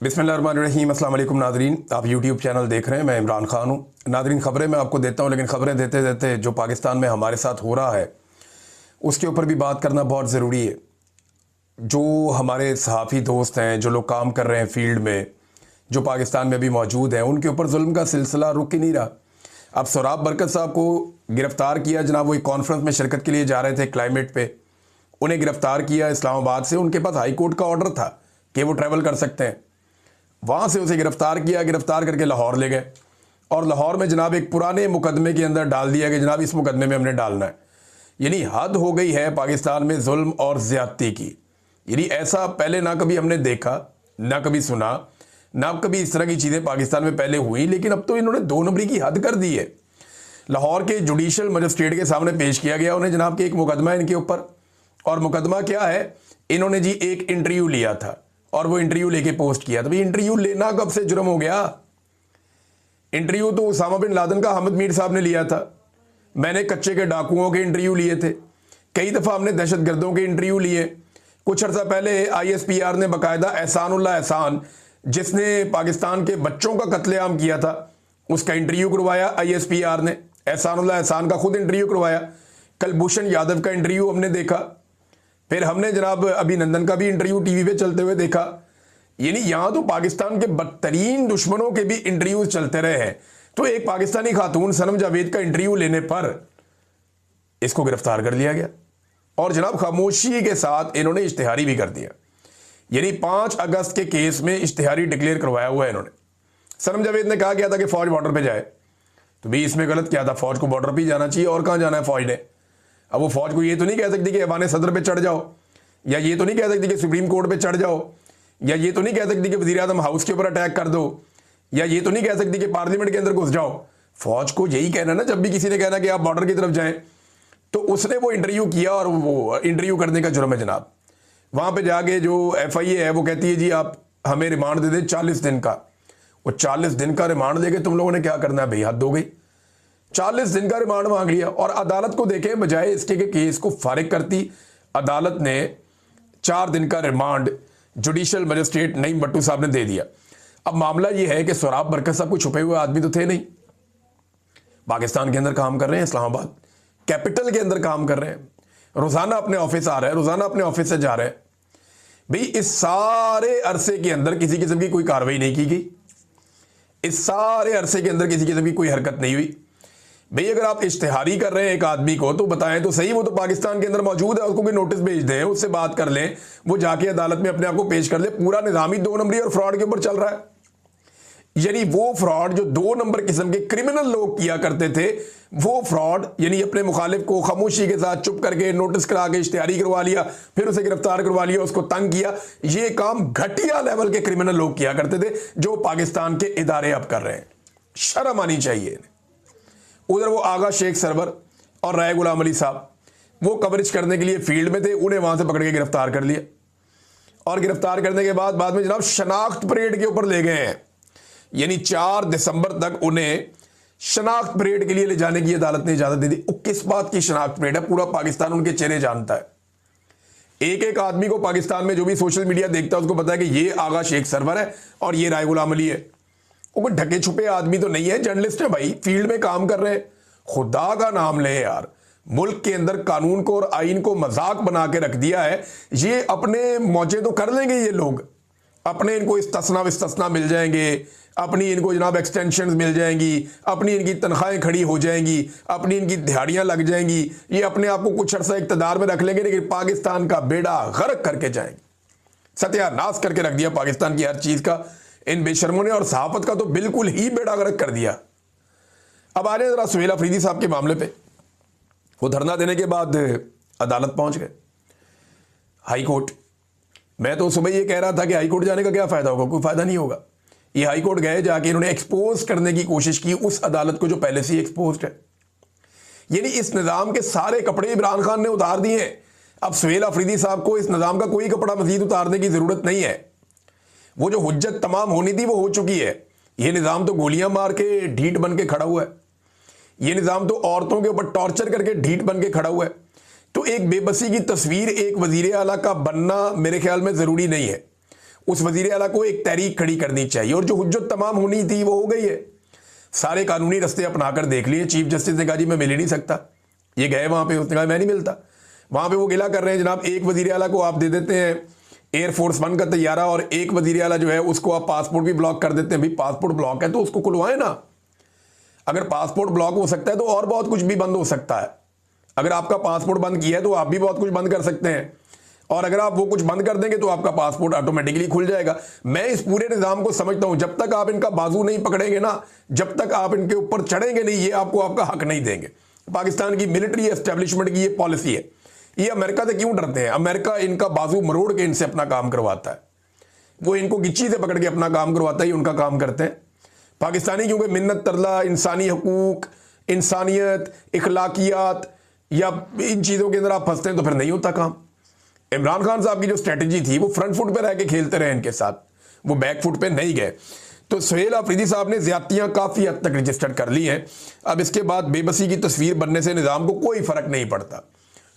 बिस्मिल्लाहिर्रहमानिर्रहीम। अस्सलाम वालेकुम नाज़रीन, आप यूट्यूब चैनल देख रहे हैं। मैं इमरान खान हूँ। नाज़रीन, ख़बरें मैं आपको देता हूँ, लेकिन ख़बरें देते देते जो पाकिस्तान में हमारे साथ हो रहा है उसके ऊपर भी बात करना बहुत ज़रूरी है। जो हमारे सहाफ़ी दोस्त हैं, जो लोग काम कर रहे हैं फील्ड में, जो पाकिस्तान में भी मौजूद हैं, उनके ऊपर जुल्म का सिलसिला रुक ही नहीं रहा। अब सोराब बरकत साहब को गिरफ़्तार किया, जनाब वो एक कॉन्फ्रेंस में शिरकत के लिए जा रहे थे क्लाइमेट पे, उन्हें गिरफ़्तार किया इस्लामाबाद से। उनके पास हाई कोर्ट का ऑर्डर था कि वो ट्रैवल कर सकते हैं। वहाँ से उसे गिरफ़्तार किया, गिरफ़्तार करके लाहौर ले गए और लाहौर में जनाब एक पुराने मुकदमे के अंदर डाल दिया कि जनाब इस मुकदमे में हमने डालना है। यानी हद हो गई है पाकिस्तान में जुल्म और ज़्यादती की। यानी ऐसा पहले ना कभी हमने देखा, ना कभी सुना, ना कभी इस तरह की चीज़ें पाकिस्तान में पहले हुई। लेकिन अब तो इन्होंने दो नंबरी की हद कर दी है। लाहौर के जुडिशल मजिस्ट्रेट के सामने पेश किया गया उन्हें जनाब के एक मुकदमा है इनके ऊपर। और मुकदमा क्या है, इन्होंने जी एक इंटरव्यू लिया था और वो इंटरव्यू लेके पोस्ट किया। तो भाई इंटरव्यू लेना कब से जुर्म हो गया? इंटरव्यू तो उसामा बिन लादेन का हामिद मीर साहब ने लिया था। मैंने कच्चे के डाकुओं के इंटरव्यू लिए थे। कई दफ़ा हमने दहशत गर्दों के इंटरव्यू लिए। कुछ अर्सा पहले ISPR ने बाकायदा एहसानुल्लाह एहसान, जिसने पाकिस्तान के बच्चों का कत्लेआम किया था, उसका इंटरव्यू करवाया ISPR ने। एहसानुल्लाह एहसान का खुद इंटरव्यू करवाया। कलभूषण यादव का इंटरव्यू हमने देखा। फिर हमने जनाब अभिनंदन का भी इंटरव्यू टीवी पे चलते हुए देखा। यानी यहां तो पाकिस्तान के बदतरीन दुश्मनों के भी इंटरव्यूज चलते रहे हैं। तो एक पाकिस्तानी खातून सनम जावेद का इंटरव्यू लेने पर इसको गिरफ्तार कर लिया गया और जनाब खामोशी के साथ इन्होंने इश्तिहारी भी कर दिया। यानी 5 अगस्त के केस में इश्तिहारी डिक्लेयर करवाया हुआ है इन्होंने। सनम जावेद ने कहा गया था कि फौज बॉर्डर पर जाए, तो भाई इसमें गलत क्या था? फौज को बॉर्डर पर ही जाना चाहिए, और कहां जाना है फौज ने? अब वो फौज को ये तो नहीं कह सकती कि ऐवान सदर पे चढ़ जाओ, या ये तो नहीं कह सकती कि सुप्रीम कोर्ट पे चढ़ जाओ, या ये तो नहीं कह सकती कि वज़ीर आज़म हाउस के ऊपर अटैक कर दो, या ये तो नहीं कह सकती कि पार्लियामेंट के अंदर घुस जाओ। फौज को यही कहना ना, जब भी किसी ने कहना कि आप बॉर्डर की तरफ जाएं, तो उसने वो इंटरव्यू किया और वो इंटरव्यू करने का जुर्म है जनाब। वहां पर जाके जो FIA है वो कहती है जी आप हमें रिमांड दे दें 40 दिन का। वो 40 दिन का रिमांड देके तुम लोगों ने क्या करना है भाई? हद हो गई। 40 दिन का रिमांड मांग लिया और अदालत को देखें, बजाय इसके कि केस को फारिग करती, अदालत ने 4 दिन का remand judicial magistrate Naeem Bhattu साहब ने दे दिया। अब मामला यह है कि सोराब बरकत साहब कोई छुपे हुए आदमी तो थे नहीं। पाकिस्तान के अंदर काम कर रहे हैं, इस्लामाबाद कैपिटल के अंदर काम कर रहे हैं, रोजाना अपने ऑफिस आ रहे हैं, रोजाना अपने ऑफिस से जा रहे हैं। भाई इस सारे अरसे के अंदर किसी किस्म की कोई कार्रवाई नहीं की गई। इस सारे अरसे के अंदर किसी किस्म की कोई हरकत नहीं हुई। भाई अगर आप इश्तिहारी कर रहे हैं एक आदमी को, तो बताएं तो सही, वो तो पाकिस्तान के अंदर मौजूद है, उसको कोई नोटिस भेज दें, उससे बात कर लें, वो जाके अदालत में अपने आप को पेश कर ले। पूरा निजाम ही 2 नंबरी और फ्रॉड के ऊपर चल रहा है। यानी वो फ्रॉड जो 2 नंबर किस्म के क्रिमिनल लोग किया करते थे, वो फ्रॉड यानी अपने मुखालिफ को खामोशी के साथ चुप करके नोटिस करा के इश्तिहारी करवा लिया, फिर उसे गिरफ्तार करवा लिया, उसको तंग किया। ये काम घटिया लेवल के क्रिमिनल लोग किया करते थे, जो पाकिस्तान के इदारे अब कर रहे हैं। शर्म आनी चाहिए। उधर वो आगा शेख सरवर और राय गुलाम अली साहब वो कवरेज करने के लिए फील्ड में थे, उन्हें वहां से पकड़ के गिरफ्तार कर लिया और गिरफ्तार करने के बाद में जनाब शनाख्त परेड के ऊपर ले गए हैं। यानी 4 दिसंबर तक उन्हें शनाख्त परेड के लिए ले जाने की अदालत ने इजाजत दे दी। किस बात की शनाख्त परेड है? पूरा पाकिस्तान उनके चेहरे जानता है। एक एक आदमी को पाकिस्तान में जो भी सोशल मीडिया देखता है उसको पता है कि ये आगा शेख सरवर है और ये राय गुलाम अली है। वो कोई ढके छुपे आदमी तो नहीं है, जर्नलिस्ट है भाई, फील्ड में काम कर रहे हैं। खुदा का नाम ले यार, मुल्क के अंदर कानून को और आइन को मजाक बना के रख दिया है। ये अपने मौजे तो कर लेंगे ये लोग, अपने इनको इस्तना मिल जाएंगे, अपनी इनको जनाब एक्सटेंशन मिल जाएंगी, अपनी इनकी तनख्वाहें खड़ी हो जाएंगी, अपनी इनकी दिहाड़ियां लग जाएंगी, ये अपने आप को कुछ अर्सा इक़्तिदार में रख लेंगे, लेकिन पाकिस्तान का बेड़ा गर्क करके जाएंगे। सत्यानाश करके रख दिया पाकिस्तान की हर चीज का इन बेशर्मों ने, और सहाफत का तो बिल्कुल ही बेड़ा गर्क कर दिया। अब आ रहे जरा सुहेल अफरीदी साहब के मामले पे। वो धरना देने के बाद अदालत पहुंच गए, हाई कोर्ट। मैं तो सुबह ये कह रहा था कि हाई कोर्ट जाने का क्या फायदा होगा? कोई फायदा नहीं होगा। ये हाई कोर्ट गए, जाके इन्होंने एक्सपोज करने की कोशिश की उस अदालत को जो पहले से ही एक्सपोज है। यानी इस निजाम के सारे कपड़े इमरान खान ने उतार दिए। अब सुहेल अफरीदी साहब को इस निजाम का कोई कपड़ा मजीद उतारने की जरूरत नहीं है। वो जो हुज्जत तमाम होनी थी वो हो चुकी है। ये निजाम तो गोलियां मार के ढीठ बन के खड़ा हुआ है। ये निजाम तो औरतों के ऊपर टॉर्चर करके ढीठ बन के खड़ा हुआ है। तो एक बेबसी की तस्वीर एक वजीर आला का बनना मेरे ख्याल में जरूरी नहीं है। उस वजीर आला को एक तहरीक खड़ी करनी चाहिए, और जो हुज्जत तमाम होनी थी वो हो गई है। सारे कानूनी रास्ते अपनाकर देख लिए। चीफ जस्टिस ने कहा जी मैं मिल ही नहीं सकता, ये गए वहां पे, उसने कहा मैं नहीं मिलता। वहां पे वो गिला कर रहे हैं जनाब, एक वजीर आला को आप दे देते हैं एयरफोर्स 1 का तैयारा, और एक वजीर आला जो है उसको आप पासपोर्ट भी ब्लॉक कर देते हैं। भाई पासपोर्ट ब्लॉक है तो उसको खुलवाएं ना। अगर पासपोर्ट ब्लॉक हो सकता है तो और बहुत कुछ भी बंद हो सकता है। अगर आपका पासपोर्ट बंद किया है तो आप भी बहुत कुछ बंद कर सकते हैं, और अगर आप वो कुछ बंद कर देंगे तो आपका पासपोर्ट ऑटोमेटिकली खुल जाएगा। मैं इस पूरे निजाम को समझता हूं, जब तक आप इनका बाजू नहीं पकड़ेंगे ना, जब तक आप इनके ऊपर चढ़ेंगे नहीं, ये आपको आपका हक नहीं देंगे। पाकिस्तान की मिलिट्री एस्टेब्लिशमेंट की ये पॉलिसी है। ये अमेरिका से क्यों डरते हैं? अमेरिका इनका बाजू मरोड़ के इनसे अपना काम करवाता है, वो इनको गिच्ची से पकड़ के अपना काम करवाता है, ये उनका काम करते हैं। पाकिस्तानी क्योंकि मिन्नत तरला, इंसानी हकूक, इंसानियत, इखलाकियात या इन चीज़ों के अंदर आप फंसते हैं तो फिर नहीं होता काम। इमरान खान साहब की जो स्ट्रेटजी थी वो फ्रंट फुट पे रह के खेलते रहे इनके साथ, वो बैक फुट पे नहीं गए। तो सुहेल अफरीदी साहब ने ज्यादतियां काफ़ी हद तक रजिस्टर कर ली हैं। अब इसके बाद बेबसी की तस्वीर बनने से निज़ाम को कोई फ़र्क नहीं पड़ता।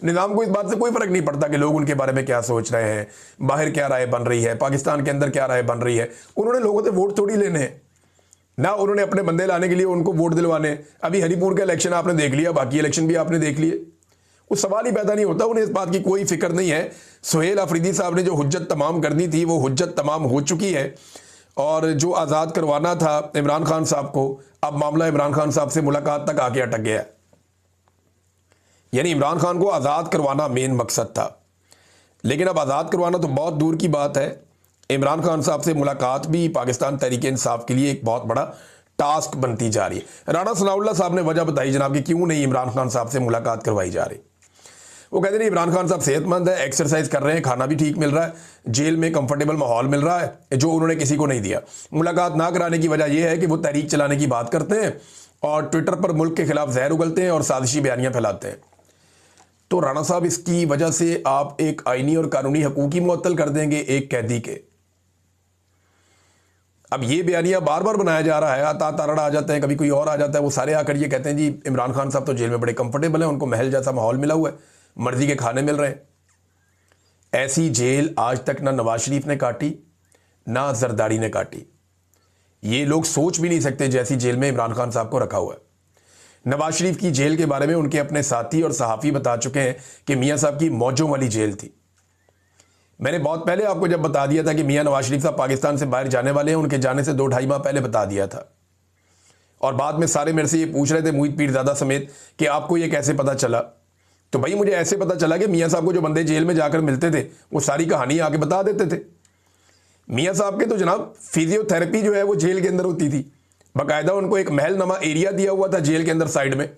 निज़ाम को इस बात से कोई फ़र्क नहीं पड़ता कि लोग उनके बारे में क्या सोच रहे हैं, बाहर क्या राय बन रही है, पाकिस्तान के अंदर क्या राय बन रही है। उन्होंने लोगों से वोट थोड़ी लेने हैं ना, उन्होंने अपने बंदे लाने के लिए उनको वोट दिलवाने। अभी हरीपुर का इलेक्शन आपने देख लिया, बाकी इलेक्शन भी आपने देख लिए, वो सवाल ही पैदा नहीं होता। उन्हें इस बात की कोई फिक्र नहीं है। सुहेल अफरीदी साहब ने जो हुज्जत तमाम करनी थी वो हुज्जत तमाम हो चुकी है, और जो आज़ाद करवाना था इमरान खान साहब को, अब मामला इमरान खान साहब से मुलाकात तक आके अटक गया। यानी इमरान खान को आज़ाद करवाना मेन मकसद था, लेकिन अब आज़ाद करवाना तो बहुत दूर की बात है। इमरान खान साहब से मुलाकात भी पाकिस्तान तहरीक इंसाफ के लिए एक बहुत बड़ा टास्क बनती जा रही है। राणा सनाउल्लाह साहब ने वजह बताई जनाब कि क्यों नहीं इमरान खान साहब से मुलाकात करवाई जा रही। वो कहते हैं इमरान खान साहब सेहतमंद है, एक्सरसाइज कर रहे हैं, खाना भी ठीक मिल रहा है, जेल में कंफर्टेबल माहौल मिल रहा है जो उन्होंने किसी को नहीं दिया। मुलाकात ना कराने की वजह यह है कि वो तहरीक चलाने की बात करते हैं और ट्विटर पर मुल्क के खिलाफ जहर उगलते हैं और साजिशी बयानियां फैलाते हैं। तो राणा साहब इसकी वजह से आप एक आईनी और कानूनी हकूक ही मुअत्तल कर देंगे एक कैदी के। अब ये बयानिया बार बार बनाया जा रहा है, आता तारड़ा आ जाते हैं, कभी कोई और आ जाता है, वो सारे आकर ये कहते हैं जी इमरान खान साहब तो जेल में बड़े कंफर्टेबल हैं, उनको महल जैसा माहौल मिला हुआ है, मर्जी के खाने मिल रहे हैं। ऐसी जेल आज तक ना नवाज शरीफ ने काटी ना जरदारी ने काटी। ये लोग सोच भी नहीं सकते जैसी जेल में इमरान खान साहब को रखा हुआ है। नवाज शरीफ की जेल के बारे में उनके अपने साथी और सहाफ़ी बता चुके हैं कि मियाँ साहब की मौजों वाली जेल थी। मैंने बहुत पहले आपको जब बता दिया था कि मियाँ नवाज शरीफ साहब पाकिस्तान से बाहर जाने वाले हैं, उनके जाने से 2-2.5 माह पहले बता दिया था। और बाद में सारे मेरे से ये पूछ रहे थे, मुहित पीरजादा समेत, कि आपको ये कैसे पता चला। तो भाई मुझे ऐसे पता चला कि मियाँ साहब को जो बंदे जेल में जाकर मिलते थे वो सारी कहानी आके बता देते थे। मियाँ साहब के तो जनाब फिजियोथेरेपी जो है वो जेल के अंदर होती थी, बाकायदा उनको एक महल नमा एरिया दिया हुआ था जेल के अंदर साइड में।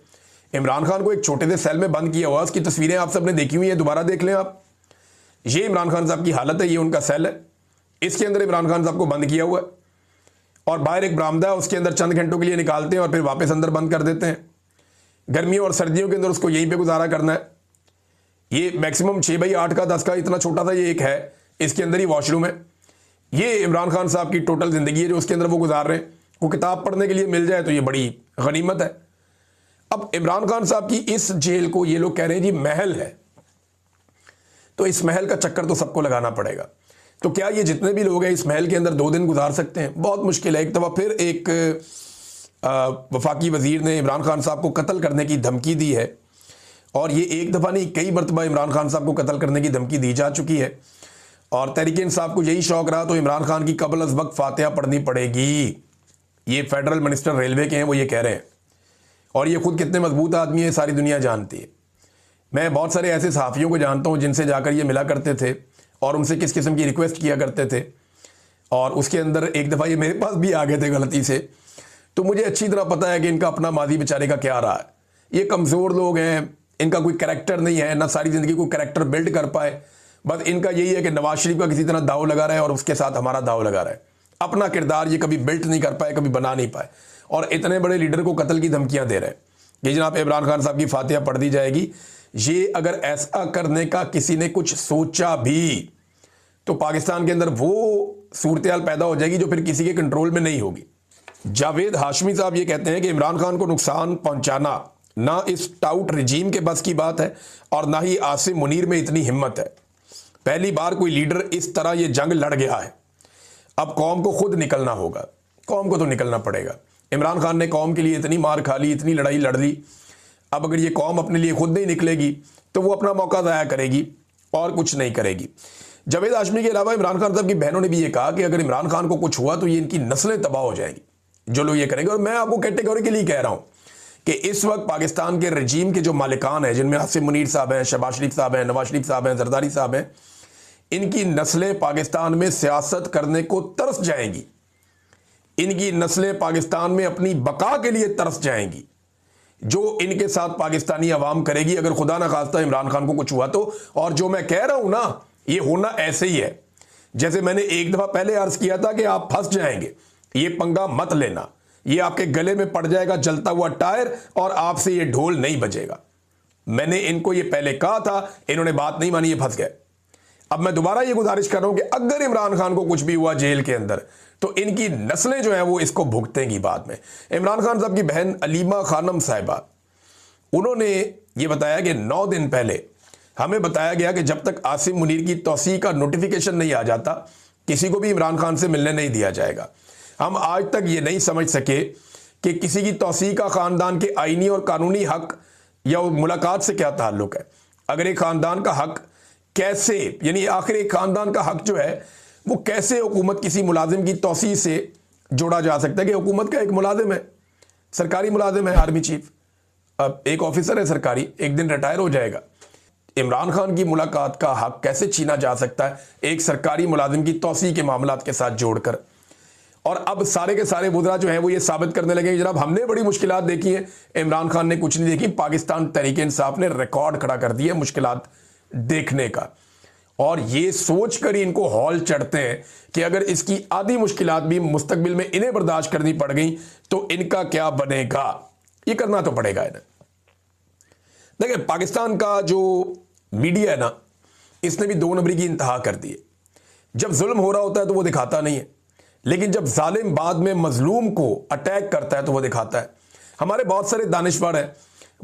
इमरान खान को एक छोटे से सेल में बंद किया हुआ, उसकी तस्वीरें आप सबने देखी हुई है, दोबारा देख लें आप। ये इमरान खान साहब की हालत है, ये उनका सेल है, इसके अंदर इमरान खान साहब को बंद किया हुआ है, और बाहर एक बरामदा है, उसके अंदर चंद घंटों के लिए निकालते हैं और फिर वापस अंदर बंद कर देते हैं। गर्मियों और सर्दियों के अंदर उसको यहीं पे गुजारा करना है। ये मैक्सिमम 6x8 का 10 का इतना छोटा सा ये एक है, इसके अंदर ही वॉशरूम है। ये इमरान खान साहब की टोटल ज़िंदगी है जो उसके अंदर वो गुजार रहे हैं। वो किताब पढ़ने के लिए मिल जाए तो ये बड़ी गनीमत है। अब इमरान खान साहब की इस जेल को ये लोग कह रहे हैं जी महल है, तो इस महल का चक्कर तो सबको लगाना पड़ेगा। तो क्या ये जितने भी लोग हैं इस महल के अंदर 2 दिन गुजार सकते हैं? बहुत मुश्किल है। एक दफ़ा फिर एक वफाकी वजीर ने इमरान खान साहब को कत्ल करने की धमकी दी है, और ये एक दफ़ा नहीं कई मरतबा इमरान खान साहब को कत्ल करने की धमकी दी जा चुकी है। और तहरीक इंसाफ को यही शौक रहा तो इमरान खान की कबल अज़ वक्त फातिहा पढ़नी पड़ेगी। ये फेडरल मिनिस्टर रेलवे के हैं, वो ये कह रहे हैं, और ये खुद कितने मजबूत आदमी है सारी दुनिया जानती है। मैं बहुत सारे ऐसे सहाफ़ियों को जानता हूँ जिनसे जाकर ये मिला करते थे और उनसे किस किस्म की रिक्वेस्ट किया करते थे, और उसके अंदर एक दफ़ा ये मेरे पास भी आ गए थे गलती से। तो मुझे अच्छी तरह पता है कि इनका अपना माजी बेचारे का क्या रहा है। ये कमज़ोर लोग हैं, इनका कोई करैक्टर नहीं है, ना सारी ज़िंदगी कोई करैक्टर बिल्ड कर पाए। बस इनका यही है कि नवाज शरीफ का किसी तरह दाव लगा रहा है और उसके साथ हमारा दाव लगा रहा है। अपना किरदार ये कभी बिल्ट नहीं कर पाए, कभी बना नहीं पाए, और इतने बड़े लीडर को कत्ल की धमकियां दे रहे हैं कि जनाब इमरान खान साहब की फातिहा पढ़ दी जाएगी। ये अगर ऐसा करने का किसी ने कुछ सोचा भी तो पाकिस्तान के अंदर वो सूरत हाल पैदा हो जाएगी जो फिर किसी के कंट्रोल में नहीं होगी। जावेद हाशमी साहब ये कहते हैं कि इमरान खान को नुकसान पहुंचाना ना इस टाउट रजीम के बस की बात है और ना ही आसिम मुनीर में इतनी हिम्मत है। पहली बार कोई लीडर इस तरह ये जंग लड़ गया है। अब कौम को खुद निकलना होगा, कौम को तो निकलना पड़ेगा। इमरान खान ने कौम के लिए इतनी मार खा ली, इतनी लड़ाई लड़ ली, अब अगर ये कौम अपने लिए खुद नहीं निकलेगी तो वो अपना मौका ज़ाया करेगी और कुछ नहीं करेगी। जावेद हाशमी के अलावा इमरान खान साहब की बहनों ने भी ये कहा कि अगर इमरान खान को कुछ हुआ तो ये इनकी नस्लें तबाह हो जाएंगी जो लोग ये करेंगे। और मैं आपको कैटेगोरिकली कह रहा हूं कि इस वक्त पाकिस्तान के रजीम के जो मालिकान हैं, जिनमें आसिम मुनीर साहब हैं, शहबाज शरीफ साहब हैं, नवाज शरीफ साहब हैं, जरदारी साहब हैं, इनकी नस्लें पाकिस्तान में सियासत करने को तरस जाएंगी। इनकी नस्लें पाकिस्तान में अपनी बका के लिए तरस जाएंगी। जो इनके साथ पाकिस्तानी अवाम करेगी अगर खुदा ना खास्ता इमरान खान को कुछ हुआ तो। और जो मैं कह रहा हूं ना, ये होना ऐसे ही है जैसे मैंने एक दफा पहले अर्ज किया था कि आप फंस जाएंगे, ये पंगा मत लेना, ये आपके गले में पड़ जाएगा जलता हुआ टायर और आपसे ये ढोल नहीं बजेगा। मैंने इनको ये पहले कहा था, इन्होंने बात नहीं मानी, ये फंस गए। अब मैं दोबारा ये गुजारिश कर रहा हूं कि अगर इमरान खान को कुछ भी हुआ जेल के अंदर तो इनकी नस्लें जो हैं वो इसको भुगतेंगी बाद में। इमरान खान साहब की बहन अलीमा खानम साहिबा, उन्होंने ये बताया कि 9 दिन पहले हमें बताया गया कि जब तक आसिम मुनीर की तौसीक का नोटिफिकेशन नहीं आ जाता किसी को भी इमरान खान से मिलने नहीं दिया जाएगा। हम आज तक ये नहीं समझ सके कि किसी की तौसीक का खानदान के आईनी और कानूनी हक या मुलाकात से क्या ताल्लुक है। अगर एक खानदान का हक कैसे, यानी आखिर एक खानदान का हक जो है वो कैसे हुकूमत किसी मुलाजिम की तौसीक से जोड़ा जा सकता है कि हुकूमत का एक मुलाजिम है, सरकारी मुलाजिम है, आर्मी चीफ, अब एक ऑफिसर है सरकारी, एक दिन रिटायर हो जाएगा। इमरान खान की मुलाकात का हक कैसे छीना जा सकता है एक सरकारी मुलाजिम की तौसीक के मामलात के साथ जोड़कर। और अब सारे के सारे वुज़रा जो हैं वो ये साबित करने लगे कि जनाब हमने बड़ी मुश्किलात देखी हैं, इमरान खान ने कुछ नहीं देखी। पाकिस्तान तहरीक इंसाफ ने रिकॉर्ड खड़ा कर दिया मुश्किलात देखने का, और ये सोच कर ही इनको हौल चढ़ते हैं कि अगर इसकी आधी मुश्किलात भी मुस्तकबिल में इन्हें बर्दाश्त करनी पड़ गई तो इनका क्या बनेगा। ये करना तो पड़ेगा इन्हें। देखिए, पाकिस्तान का जो मीडिया है ना, इसने भी 2 नंबरी की इंतहा कर दी है। जब जुल्म हो रहा होता है तो वो दिखाता नहीं है, लेकिन जब जालिम बाद में मजलूम को अटैक करता है तो वो दिखाता है। हमारे बहुत सारे दानिशवर हैं,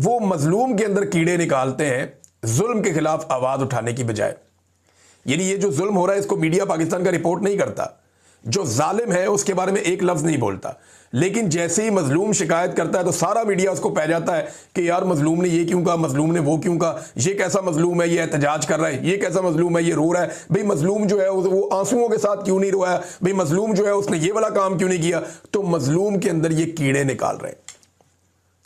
वो मजलूम के अंदर कीड़े निकालते हैं जुल्म के खिलाफ आवाज उठाने की बजाय। यानी ये जो जुल्म हो रहा है इसको मीडिया पाकिस्तान का रिपोर्ट नहीं करता, जो जालिम है उसके बारे में एक लफ्ज नहीं बोलता, लेकिन जैसे ही मजलूम शिकायत करता है तो सारा मीडिया उसको पै जाता है कि यार मजलूम ने ये क्यों कहा, मजलूम ने वो क्यों कहा, ये कैसा मजलूम है, ये एहतजाज कर रहा है, ये कैसा मजलूम है, ये रो रहा है, भाई मजलूम जो है वो आंसुओं के साथ क्यों नहीं रोया, भाई मजलूम जो है उसने ये वाला काम क्यों नहीं किया। तो मजलूम के अंदर ये कीड़े निकाल रहे हैं।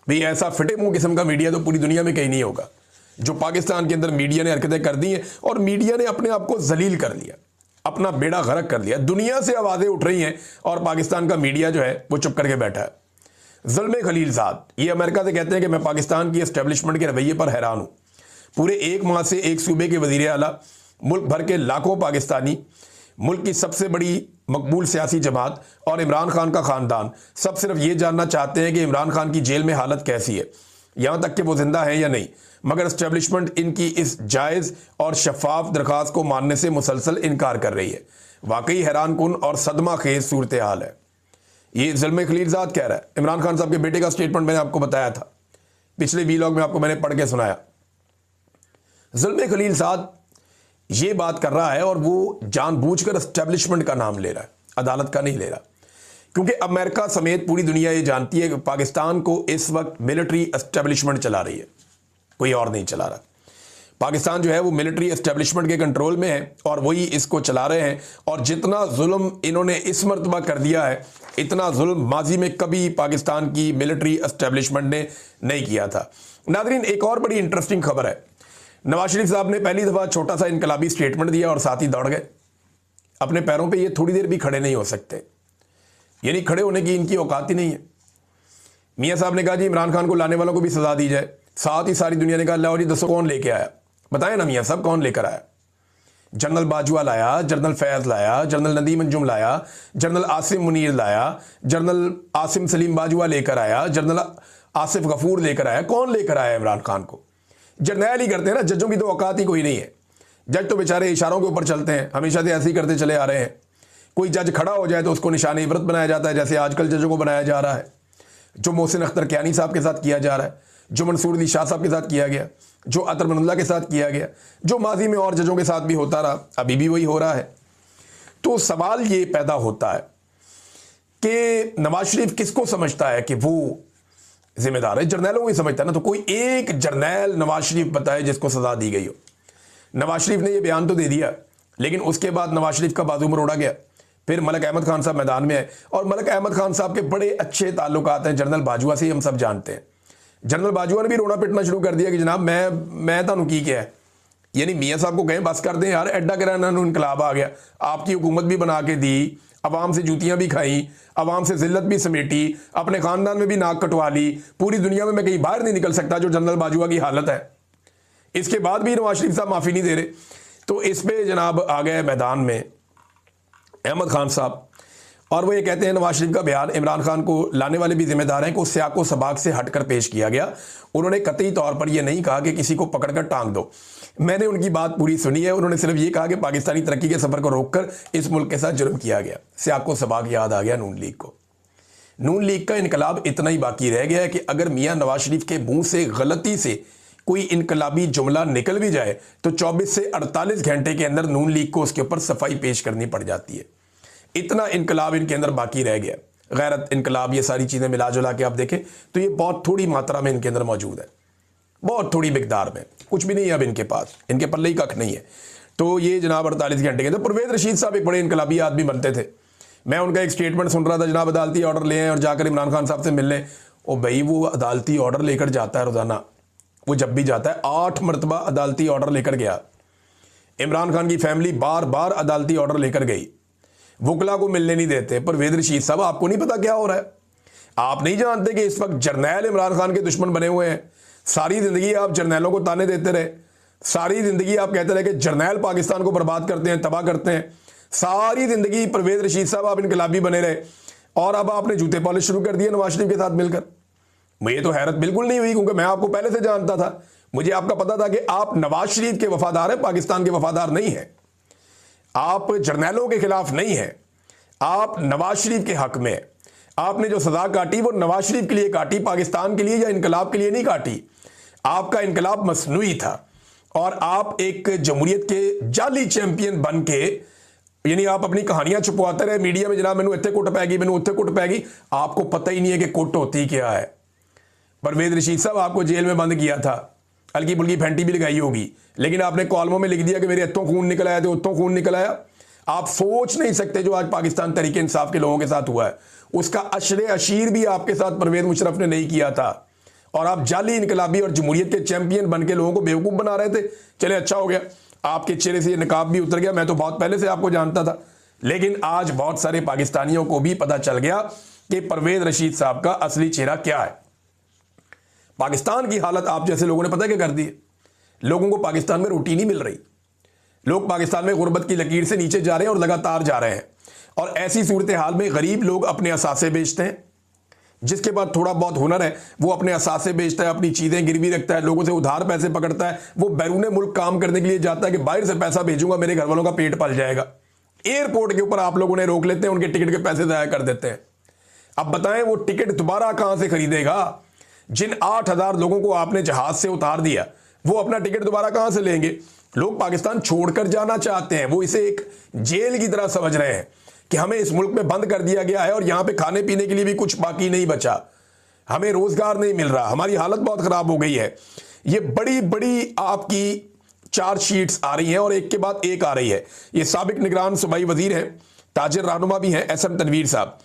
भाई ऐसा फिटे मुंह किस्म का मीडिया तो पूरी दुनिया में कहीं नहीं होगा। जो पाकिस्तान के अंदर मीडिया ने हरकतें कर दी हैं और मीडिया ने अपने आप को जलील कर लिया, अपना बेड़ा गर्क कर लिया। दुनिया से आवाजें उठ रही हैं और पाकिस्तान का मीडिया जो है वो चुप करके बैठा है। ज़ुल्म खलीलजाद ये अमेरिका से कहते हैं कि मैं पाकिस्तान की एस्टेब्लिशमेंट के रवैये पर हैरान हूं। पूरे 1 माह से एक सूबे के वजीर आला, मुल्क भर के लाखों पाकिस्तानी, मुल्क की सबसे बड़ी मकबूल सियासी जमात और इमरान खान का खानदान सब सिर्फ ये जानना चाहते हैं कि इमरान खान की जेल में हालत कैसी है, यहां तक कि वो जिंदा है या नहीं। मगर एस्टेब्लिशमेंट इनकी इस जायज़ और शफाफ दरख्वास्त को मानने से मुसलसल इनकार कर रही है। वाकई हैरान कुन और सदमा खेज सूरत हाल है। ये ज़ुल्म खलीलजाद कह रहा है। इमरान खान साहब के बेटे का स्टेटमेंट मैंने आपको बताया था, पिछले वीलॉग में आपको मैंने पढ़ के सुनाया। ज़ुल्म खलीलजाद ये बात कर रहा है और वो जानबूझकर एस्टेब्लिशमेंट का नाम ले रहा है, अदालत का नहीं ले रहा, क्योंकि अमेरिका समेत पूरी दुनिया ये जानती है कि पाकिस्तान को इस वक्त मिलिट्री एस्टेब्लिशमेंट चला रही है, कोई और नहीं चला रहा। पाकिस्तान जो है वो मिलिट्री एस्टेब्लिशमेंट के कंट्रोल में है और वही इसको चला रहे हैं। और जितना जुल्म इन्होंने इस मरतबा कर दिया है, इतना जुल्म माजी में कभी पाकिस्तान की मिलिट्री एस्टेब्लिशमेंट ने नहीं किया था। नादरीन, एक और बड़ी इंटरेस्टिंग खबर है। नवाज शरीफ साहब ने पहली दफ़ा छोटा सा इनकलाबी स्टेटमेंट दिया और साथ ही दौड़ गए। अपने पैरों पर ये थोड़ी देर भी खड़े नहीं हो सकते, यानी खड़े होने की इनकी औकात ही नहीं है। मियाँ साहब ने कहा जी इमरान खान को लाने वालों को भी सजा दी जाए, साथ ही सारी दुनिया ने कहा लाओ जी दसो कौन लेके आया, बताएं ना मियाँ साहब कौन लेकर आया। जनरल बाजवा लाया, जनरल फैज़ लाया, जनरल नदीम अंजुम लाया, जनरल आसिम मुनीर लाया, जनरल आसिम सलीम बाजवा लेकर आया, जनरल आसिफ गफूर लेकर आया। कौन लेकर आया इमरान खान को? जर्नैल ही करते हैं ना, जजों की तो औकात ही कोई नहीं है। जज तो बेचारे इशारों के ऊपर चलते हैं, हमेशा से ऐसे ही करते चले आ रहे हैं। कोई जज खड़ा हो जाए तो उसको निशान इबरत बनाया जाता है, जैसे आजकल जजों को बनाया जा रहा है, जो मोहसिन अख्तर कियानी साहब के साथ किया जा रहा है, जो मंसूर अली शाह साहब के साथ किया गया, जो अतर मनल्ला के साथ किया गया, जो माजी में और जजों के साथ भी होता रहा, अभी भी वही हो रहा है। तो सवाल ये पैदा होता है कि नवाज शरीफ किसको समझता है कि वो जिम्मेदार है? जर्नैलों को ही समझता है ना। तो कोई एक जर्नैल नवाज शरीफ बताए जिसको सजा दी गई हो। नवाज शरीफ ने ये बयान तो दे दिया, लेकिन उसके बाद नवाज शरीफ का बाजू मरोड़ा गया। फिर मलक अहमद खान साहब मैदान में आए, और मलक अहमद खान साहब के बड़े अच्छे ताल्लुकात हैं जनरल बाजवा से, हम सब जानते हैं। जनरल बाजवा ने भी रोना पिटना शुरू कर दिया कि जनाब मैं तुहानू की क्या है, यानी मियाँ साहब को कहें बस कर दें यार, एडा कराना इनकलाब आ गया, आपकी हुकूमत भी बना के दी, अवाम से जूतियां भी खाई, अवाम से जिल्लत भी समेटी, अपने खानदान में भी नाक कटवा ली, पूरी दुनिया में मैं कहीं बाहर नहीं निकल सकता, जो जनरल बाजवा की हालत है। इसके बाद भी नवाज शरीफ साहब माफ़ी नहीं दे रहे। तो इस पे जनाब आ गए मैदान में अहमद खान साहब, और वो ये कहते हैं नवाज शरीफ का बयान इमरान खान को लाने वाले भी जिम्मेदार हैं को सियाको सबाक से हटकर पेश किया गया। उन्होंने कतई तौर पर यह नहीं कहा कि किसी को पकड़कर टांग दो। मैंने उनकी बात पूरी सुनी है, उन्होंने सिर्फ ये कहा कि पाकिस्तानी तरक्की के सफर को रोककर इस मुल्क के साथ जुर्म किया गया। सियाको सबाक याद आ गया नून लीग को। नून लीग का इनकलाब इतना ही बाकी रह गया है कि अगर मियाँ नवाज शरीफ के मुंह से गलती से कोई इनकलाबी जुमला निकल भी जाए तो 24 से 48 घंटे के अंदर नून लीग को उसके ऊपर सफाई पेश करनी पड़ जाती है। इतना इनकलाब इनके अंदर बाकी रह गया। गैरत, इनकलाब, ये सारी चीज़ें मिला जुला के आप देखें तो ये बहुत थोड़ी मात्रा में इनके अंदर मौजूद है, बहुत थोड़ी मिकदार में, कुछ भी नहीं है अब इनके पास, इनके पल्ले ही कख नहीं है। तो ये जनाब 48 घंटे के अंदर परवेज रशीद साहब एक बड़े इनकलाबी आदमी बनते थे। मैं उनका एक स्टेटमेंट सुन रहा था, जनाब अदालती ऑर्डर ले आए और जाकर इमरान खान साहब से मिल लें। ओ भाई, वो अदालती ऑर्डर लेकर जाता है रोज़ाना, वो जब भी जाता है 8 मरतबा अदालती ऑर्डर लेकर गया। इमरान खान की फैमिली बार बार अदालती ऑर्डर लेकर गई, वकला को मिलने नहीं देते। परवेज रशीद साहब, आपको नहीं पता क्या हो रहा है? आप नहीं जानते कि इस वक्त जर्नैल इमरान खान के दुश्मन बने हुए हैं? सारी जिंदगी आप जर्नैलों को ताने देते रहे, सारी जिंदगी आप कहते रहे कि जर्नैल पाकिस्तान को बर्बाद करते हैं, तबाह करते हैं। सारी जिंदगी परवेज रशीद साहब आप इनकलाबी बने रहे, और अब आपने जूते पॉलिश शुरू कर दिए नवाज शरीफ के साथ मिलकर। मुझे तो हैरत बिल्कुल नहीं हुई, क्योंकि मैं आपको पहले से जानता था। मुझे आपका पता था कि आप नवाज शरीफ के वफादार हैं, पाकिस्तान के वफादार नहीं है। आप जर्नैलों के खिलाफ नहीं है, आप नवाज शरीफ के हक में। आपने जो सजा काटी वो नवाज शरीफ के लिए काटी, पाकिस्तान के लिए या इनकलाब के लिए नहीं काटी। आपका इनकलाब मसनूई था, और आप एक जमहूरियत के जाली चैंपियन बन के, यानी आप अपनी कहानियां छुपवाते रहे मीडिया में, जनाब मैनू इत्थे कुट पैगी, मैनू उत्थे कुट पैगी। आपको पता ही नहीं है कि कुट होती क्या है। परवेज रशीद साहब, आपको जेल में बंद किया था, हल्की बुल्की फैंटी भी लगाई होगी, लेकिन आपने कॉलमों में लिख दिया कि मेरे इत्थों खून निकल आया, तो उत्थों खून निकल आया। आप सोच नहीं सकते जो आज पाकिस्तान तहरीक इंसाफ के लोगों के साथ हुआ है, उसका अशरे अशीर भी आपके साथ परवेज मुशर्रफ ने नहीं किया था। और आप जाली इनकलाबी और जमहूरियत के चैंपियन बन के लोगों को बेवकूफ बना रहे थे। चले, अच्छा हो गया, आपके चेहरे से ये नकाब भी उतर गया। मैं तो बहुत पहले से आपको जानता था, लेकिन आज बहुत सारे पाकिस्तानियों को भी पता चल गया कि परवेज रशीद साहब का असली चेहरा क्या है। पाकिस्तान की हालत आप जैसे लोगों ने पता क्या कर दी है? लोगों को पाकिस्तान में रोटी नहीं मिल रही, लोग पाकिस्तान में गुर्बत की लकीर से नीचे जा रहे हैं और लगातार जा रहे हैं। और ऐसी सूरत हाल में गरीब लोग अपने असासे बेचते हैं, जिसके पास थोड़ा बहुत हुनर है वो अपने असासे बेचता है, अपनी चीज़ें गिरवी रखता है, लोगों से उधार पैसे पकड़ता है, वो बैरून मुल्क काम करने के लिए जाता है कि बाहर से पैसा भेजूंगा, मेरे घर वालों का पेट पल जाएगा। एयरपोर्ट के ऊपर आप लोगों ने रोक लेते हैं, उनके टिकट के पैसे ज़ाया कर देते हैं। अब बताएं वो टिकट दोबारा कहां से खरीदेगा? जिन 8,000 लोगों को आपने जहाज से उतार दिया, वो अपना टिकट दोबारा कहां से लेंगे? लोग पाकिस्तान छोड़कर जाना चाहते हैं, वो इसे एक जेल की तरह समझ रहे हैं कि हमें इस मुल्क में बंद कर दिया गया है और यहां पे खाने पीने के लिए भी कुछ बाकी नहीं बचा, हमें रोजगार नहीं मिल रहा, हमारी हालत बहुत खराब हो गई है। ये बड़ी बड़ी आपकी चार्जशीट्स आ रही हैं और एक के बाद एक आ रही है। ये साबिक निगरान सूबाई वजीर हैं, ताजिर रहनुमा भी हैं, एसएम तनवीर साहब,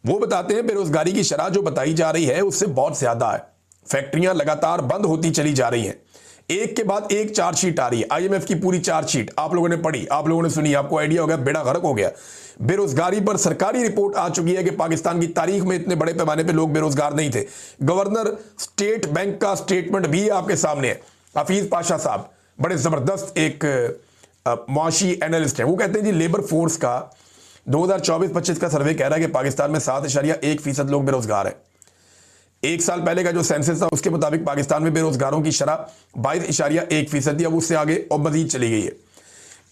वो बताते हैं बेरोजगारी की शरह जो बताई जा रही है उससे बहुत ज्यादा है। फैक्ट्रियां लगातार बंद होती चली जा रही हैं, एक के बाद एक चार्जशीट आ रही है। आईएमएफ की पूरी चार्जशीट आप लोगों ने पढ़ी, आप लोगों ने सुनी, आपको आइडिया हो गया, बेड़ा गर्क हो गया। बेरोजगारी पर सरकारी रिपोर्ट आ चुकी है कि पाकिस्तान की तारीख में इतने बड़े पैमाने पे लोग बेरोजगार नहीं थे। गवर्नर स्टेट बैंक का स्टेटमेंट भी आपके सामने है। हफीज पाशा साहब बड़े जबरदस्त एक मुआशी एनालिस्ट है, वो कहते हैं जी लेबर फोर्स का 2024-25 का सर्वे कह रहा है कि पाकिस्तान में 7.1% लोग बेरोजगार हैं। एक साल पहले का जो सेंसस था उसके मुताबिक पाकिस्तान में बेरोजगारों की शरह 22.1% थी, अब उससे आगे और मजीद चली गई है।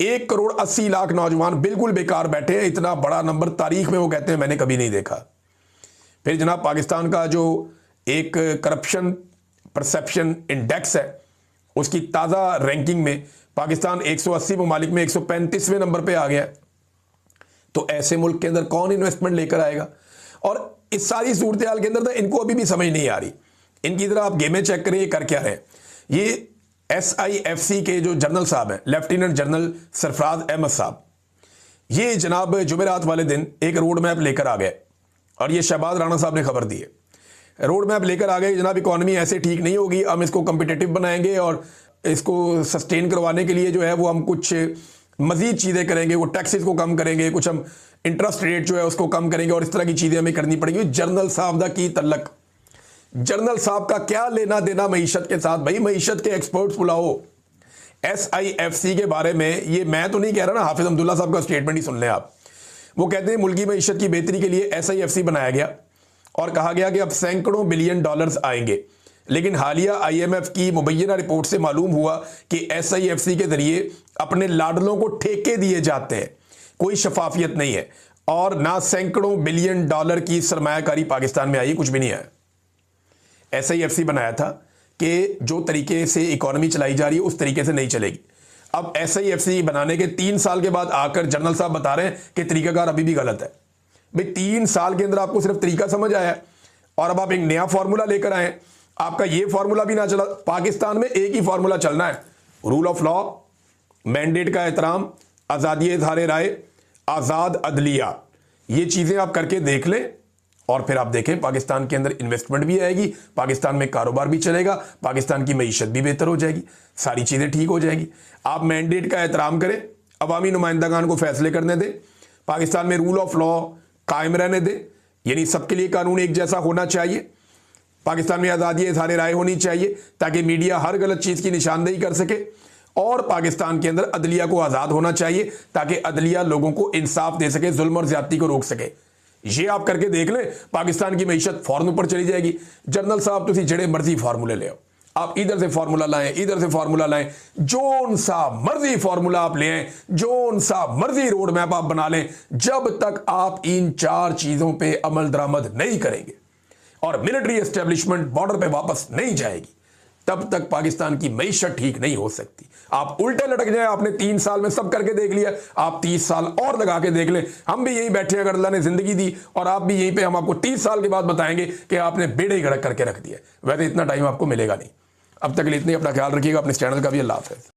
1,80,00,000 नौजवान बिल्कुल बेकार बैठे हैं। इतना बड़ा नंबर तारीख में वो कहते हैं मैंने कभी नहीं देखा। फिर जनाब पाकिस्तान का जो एक करप्शन परसेप्शन इंडेक्स है उसकी ताज़ा रैंकिंग में पाकिस्तान 180 ममालिक में 135वें नंबर पे आ गया। तो ऐसे मुल्क के अंदर कौन इन्वेस्टमेंट लेकर आएगा? और इस सारी सूरत हाल के अंदर इनको अभी भी समझ नहीं आ रही। इनकी तरह आप गेमें चेक करें, ये कर क्या रहे हैं। ये SIFC के जो जनरल साहब हैं, लेफ्टिनेंट जनरल सरफराज अहमद साहब, ये जनाब जुमेरात वाले दिन एक रोड मैप लेकर आ गए और ये शहबाज राणा साहब ने खबर दी है। रोड मैप लेकर आ गए, जनाब इकॉनमी ऐसे ठीक नहीं होगी, हम इसको कम्पिटिटिव बनाएंगे और इसको सस्टेन करवाने के लिए जो है वो हम कुछ मजीद चीज़ें करेंगे, वो टैक्सेस को कम करेंगे, कुछ हम इंटरेस्ट रेट जो है उसको कम करेंगे और इस तरह की चीज़ें हमें करनी पड़ेंगी। जनरल साहब दा की तल्लक, जनरल साहब का क्या लेना देना मईशत के साथ? भाई मईशत के एक्सपर्ट्स बुलाओ। SIFC के बारे में, ये मैं तो नहीं कह रहा ना, हाफिज अब्दुल्ला साहब का स्टेटमेंट ही सुन लें आप। वो कहते हैं मुल्की मईशत की बेहतरी के लिए SIFC बनाया गया और कहा गया कि अब सैकड़ों बिलियन डॉलर्स आएंगे। लेकिन हालिया IMF की मुबैना रिपोर्ट से मालूम हुआ कि SIFC के जरिए अपने लाडलों को ठेके दिए जाते हैं, कोई शफाफियत नहीं है और ना सैकड़ों बिलियन डॉलर की सरमायाकारी पाकिस्तान में आई, कुछ भी नहीं आया। SIFC बनाया था कि जो तरीके से इकॉनमी चलाई जा रही है उस तरीके से नहीं चलेगी। अब SIFC बनाने के 3 साल के बाद आकर जनरल साहब बता रहे हैं कि तरीकाकार अभी भी गलत है। भाई 3 साल के अंदर आपको सिर्फ तरीका समझ आया और अब आप एक नया फॉर्मूला लेकर आए। आपका ये फॉर्मूला भी ना चला। पाकिस्तान में एक ही फॉर्मूला चलना है, रूल ऑफ लॉ, मैंडेट का एहतराम, आज़ादी इज़हार राय, आज़ाद अदलिया। ये चीज़ें आप करके देख लें और फिर आप देखें पाकिस्तान के अंदर इन्वेस्टमेंट भी आएगी, पाकिस्तान में कारोबार भी चलेगा, पाकिस्तान की मईशत भी बेहतर हो जाएगी, सारी चीज़ें ठीक हो जाएगी। आप मैंडेट का एहतराम करें, अवामी नुमाइंदगान को फैसले करने दें, पाकिस्तान में रूल ऑफ लॉ कायम रहने दें, यानी सबके लिए कानून एक जैसा होना चाहिए। पाकिस्तान में आज़ादी इज़हार राय होनी चाहिए ताकि मीडिया हर गलत चीज़ की निशानदेही कर सके और पाकिस्तान के अंदर अदलिया को आज़ाद होना चाहिए ताकि अदलिया लोगों को इंसाफ दे सके, जुल्म और ज्यादती को रोक सके। ये आप करके देख लें, पाकिस्तान की मईशत फौरन ऊपर चली जाएगी। जनरल साहब तुसी जड़े मर्जी फार्मूले ले आओ, आप इधर से फार्मूला लाएं, इधर से फार्मूला लाएं, जोन सा मर्जी फार्मूला आप ले आए, जोन सा मर्जी रोड मैप आप बना लें, जब तक आप इन 4 चीजों पे अमल दरामद नहीं करेंगे और मिलिट्री एस्टेब्लिशमेंट बॉर्डर पे वापस नहीं जाएगी, तब तक पाकिस्तान की मईशत ठीक नहीं हो सकती। आप उल्टे लटक जाए, आपने 3 साल में सब करके देख लिया, आप 30 साल और लगा के देख लें। हम भी यही बैठे अगर अल्लाह ने जिंदगी दी और आप भी यहीं पे, हम आपको 30 साल के बाद बताएंगे कि आपने बेड़े गड़क करके रख दिया। वैसे इतना टाइम आपको मिलेगा नहीं। अब तक के लिए इतने, अपना ख्याल रखिएगा, अपने चैनल का भी। अल्लाह हाफ़िज़।